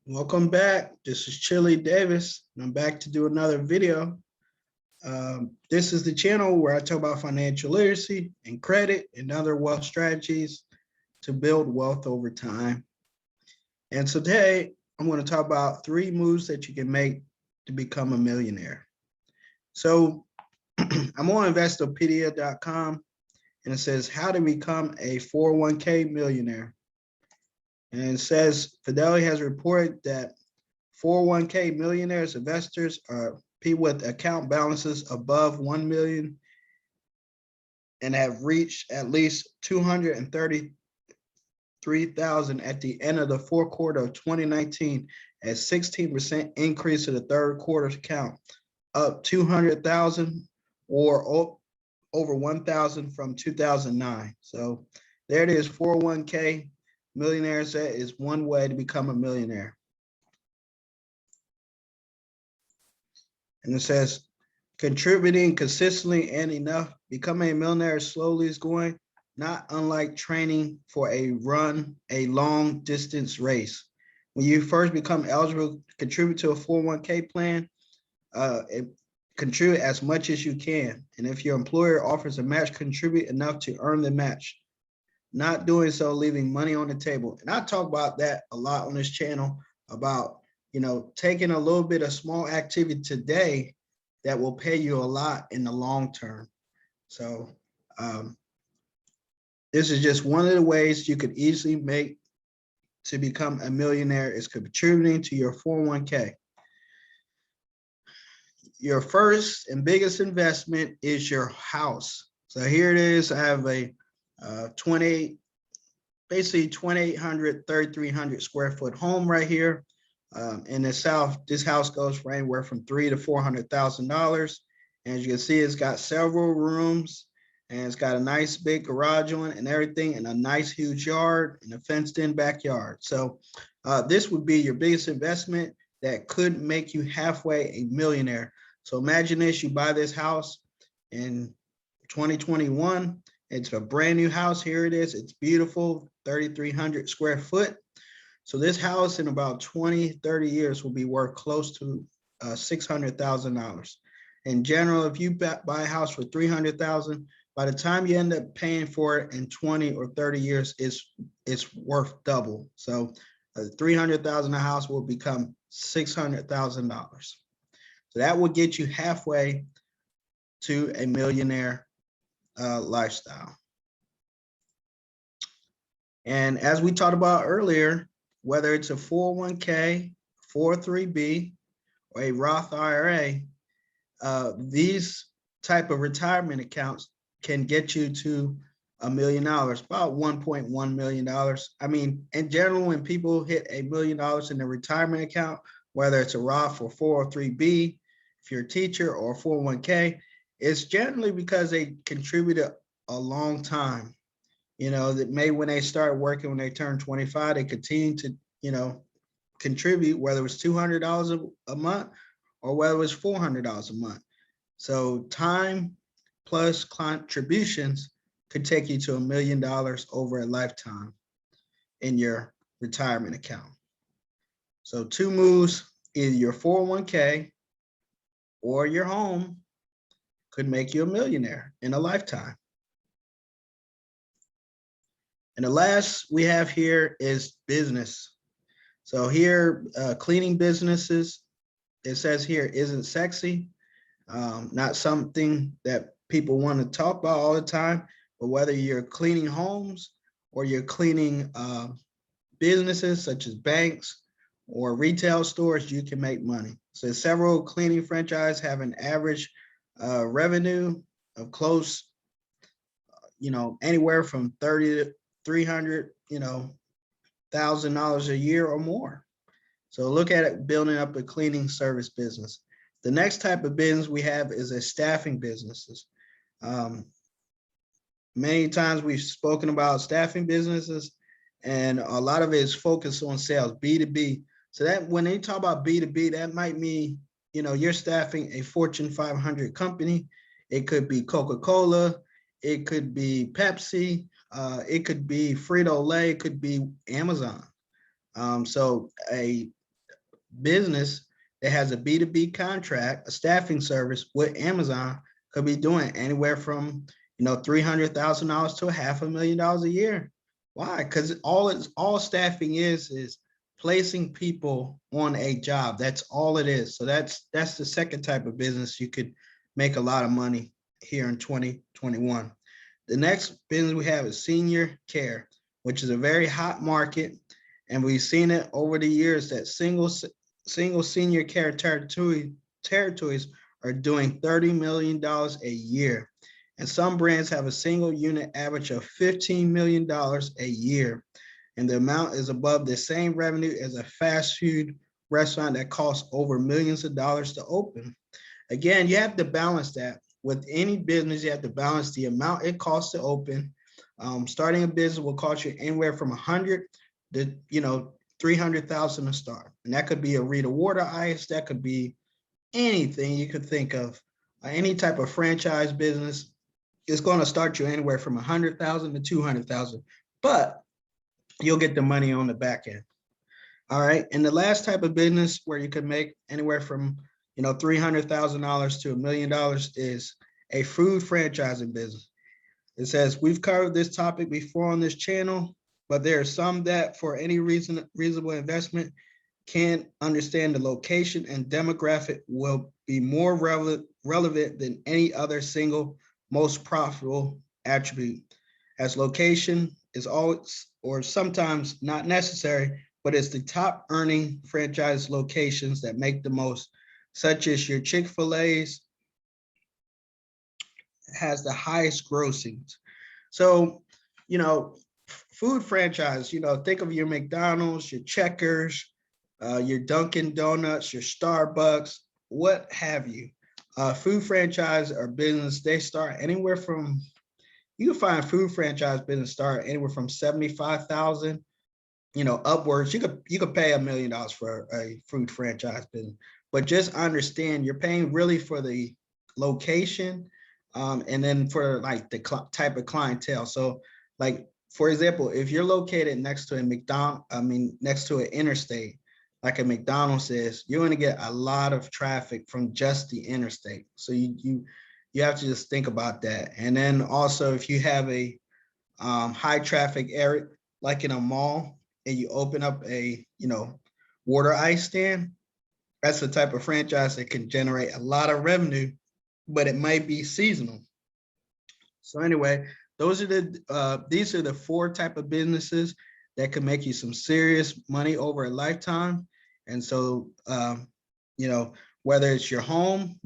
Welcome back. This is Chili Davis, and I'm back to do another video. This is the channel where I talk about financial literacy and credit and other wealth strategies to build wealth over time. And today, I'm going to talk about 3 moves that you can make to become a millionaire. So I'm on Investopedia.com, and it says how to become a 401k millionaire. And it says Fidelity has reported that 401k millionaires investors are people with account balances above 1 million and have reached at least 233,000 at the end of the fourth quarter of 2019, a 16% increase to the third quarter's count, up 200,000 or over 1,000 from 2009. So there it is, 401k millionaires. That is one way to become a millionaire. And it says, contributing consistently and enough, becoming a millionaire slowly is going, not unlike training for a long distance race. When you first become eligible to contribute to a 401k plan, contribute as much as you can. And if your employer offers a match, contribute enough to earn the match. Not doing so, leaving money on the table. And I talk about that a lot on this channel about, taking a little bit of small activity today that will pay you a lot in the long term. So this is just one of the ways you could easily make to become a millionaire, is contributing to your 401k. Your first and biggest investment is your house. So here it is. I have a 2,800, 3,300 square foot home right here. In the South, this house goes for anywhere from $300,000 to $400,000. And as you can see, it's got several rooms, and it's got a nice big garage on it and everything, and a nice huge yard and a fenced in backyard. So this would be your biggest investment that could make you halfway a millionaire. So imagine this, you buy this house in 2021. It's a brand new house. Here it is. It's beautiful, 3,300 square foot. So this house in about 20, 30 years will be worth close to $600,000. In general, if you buy a house for $300,000, by the time you end up paying for it in 20 or 30 years, it's worth double. So $300,000 a house will become $600,000. So that will get you halfway to a millionaire lifestyle. And as we talked about earlier, whether it's a 401k, 403b, or a Roth IRA, these type of retirement accounts can get you to $1 million, about $1.1 million. I mean, in general, when people hit $1 million in their retirement account, whether it's a Roth or 403b, if you're a teacher, or 401k, it's generally because they contributed a long time. That maybe when they start working, when they turn 25, they continue to, contribute, whether it was $200 a month or whether it was $400 a month. So time plus contributions could take you to $1 million over a lifetime in your retirement account. So 2 moves, either your 401k or your home, could make you a millionaire in a lifetime. And the last we have here is business. So here, cleaning businesses, it says here, isn't sexy, not something that people want to talk about all the time, but whether you're cleaning homes or you're cleaning businesses such as banks or retail stores, you can make money. So several cleaning franchises have an average revenue of close, anywhere from 30 to $300,000 a year or more. So look at it, building up a cleaning service business. The next type of business we have is a staffing businesses. Many times we've spoken about staffing businesses, and a lot of it is focused on sales, B2B. So that when they talk about B2B, that might mean, you're staffing a Fortune 500 company. It could be Coca-Cola, it could be Pepsi, it could be Frito-Lay, it could be Amazon. So a business that has a B2B contract, a staffing service with Amazon, could be doing anywhere from $300,000 to $500,000 a year. Why? Because all staffing is placing people on a job. That's all it is. So that's the second type of business you could make a lot of money here in 2021. The next business we have is senior care, which is a very hot market. And we've seen it over the years that single senior care territories are doing $30 million a year. And some brands have a single unit average of $15 million a year. And the amount is above the same revenue as a fast food restaurant that costs over millions of dollars to open. Again, you have to balance that. With any business, you have to balance the amount it costs to open. Starting a business will cost you anywhere from 100 to 300,000 to start, and that could be a Rita Water Ice. That could be anything you could think of. Any type of franchise business is going to start you anywhere from 100,000 to 200,000, but you'll get the money on the back end. All right, and the last type of business where you could make anywhere from $300,000 to $1 million is a food franchising business. It says we've covered this topic before on this channel, but there are some that for any reasonable investment can understand the location and demographic will be more relevant than any other single most profitable attribute, as location is always or sometimes not necessary, but it's the top earning franchise locations that make the most, such as your Chick-fil-A's has the highest grossings. So, food franchise, think of your McDonald's, your Checkers, your Dunkin' Donuts, your Starbucks, what have you. Food franchise or business, they start anywhere from, you can find food franchise business start anywhere from 75,000, upwards. You could pay $1 million for a food franchise business, but just understand you're paying really for the location, and then for like the type of clientele. So like, for example, if you're located next to next to an interstate, like a McDonald's is, you're going to get a lot of traffic from just the interstate. So you have to just think about that. And then also, if you have a high traffic area, like in a mall, and you open up a water ice stand, that's the type of franchise that can generate a lot of revenue, but it might be seasonal. So anyway, these are the 4 type of businesses that can make you some serious money over a lifetime. And so, whether it's your home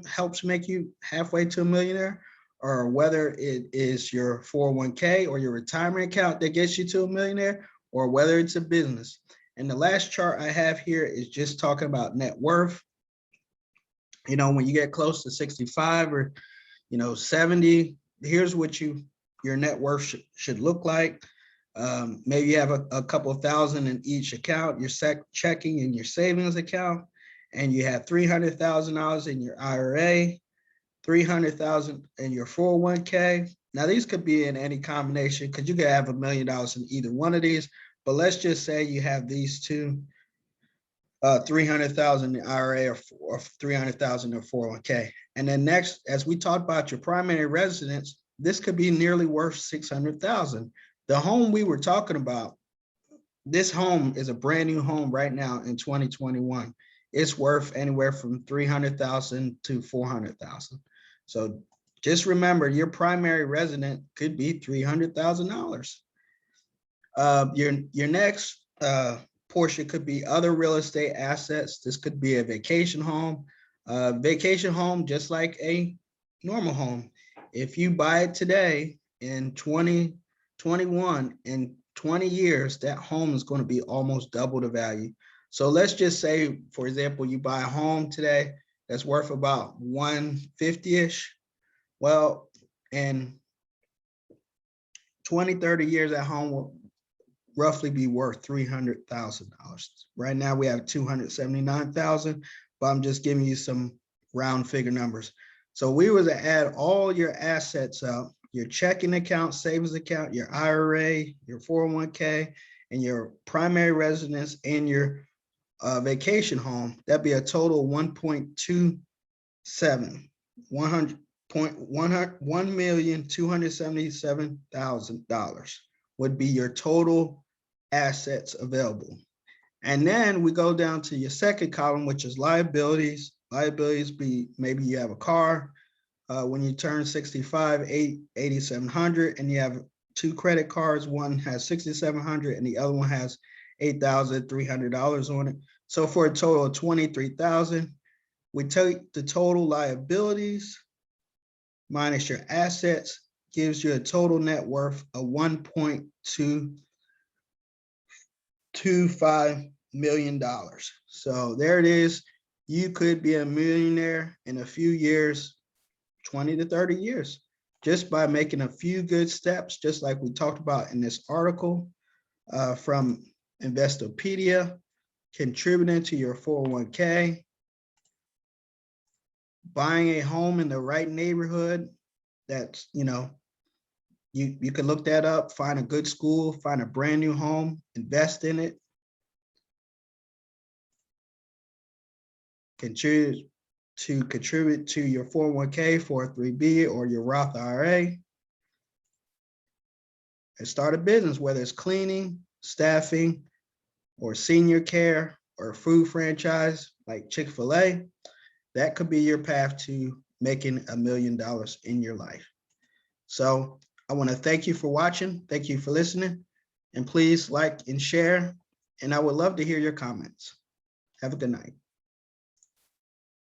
helps make you halfway to a millionaire, or whether it is your 401k or your retirement account that gets you to a millionaire, or whether it's a business. And the last chart I have here is just talking about net worth. When you get close to 65 or 70, here's what your net worth should look like. Maybe you have a couple thousand in each account, your checking and your savings account, and you have $300,000 in your IRA, $300,000 in your 401k. Now these could be in any combination, because you could have $1 million in either one of these, but let's just say you have these two, 300,000 in IRA or 300,000 in 401k. And then next, as we talked about your primary residence, this could be nearly worth 600,000. The home we were talking about, this home is a brand new home right now in 2021. It's worth anywhere from 300,000 to 400,000. So just remember, your primary resident could be $300,000. Your next portion could be other real estate assets. This could be a vacation home. Vacation home, just like a normal home. If you buy it today in 2021, in 20 years, that home is going to be almost double the value. So let's just say, for example, you buy a home today that's worth about 150-ish. Well, in 20, 30 years, that home will roughly be worth $300,000. Right now we have 279,000, but I'm just giving you some round figure numbers. So we were to add all your assets up, your checking account, savings account, your IRA, your 401k, and your primary residence, and your vacation home, that'd be a total 1.27, 1,277,000 would be your total assets available. And then we go down to your second column, which is liabilities. Liabilities be maybe you have a car. When you turn 65, $8,700, and you have 2 credit cards. One has $6,700 and the other one has $8,300 on it. So for a total of $23,000, we take the total liabilities minus your assets, gives you a total net worth of $1.225 million. So there it is. You could be a millionaire in a few years, 20 to 30 years, just by making a few good steps, just like we talked about in this article from Investopedia, contributing to your 401k, buying a home in the right neighborhood. That's, you can look that up, find a good school, find a brand new home, invest in it, contribute to your 401k, 403b, or your Roth IRA, and start a business, whether it's cleaning, staffing, or senior care, or a food franchise like Chick-fil-A. That could be your path to making $1 million in your life. So I want to thank you for watching. Thank you for listening. And please like and share. And I would love to hear your comments. Have a good night.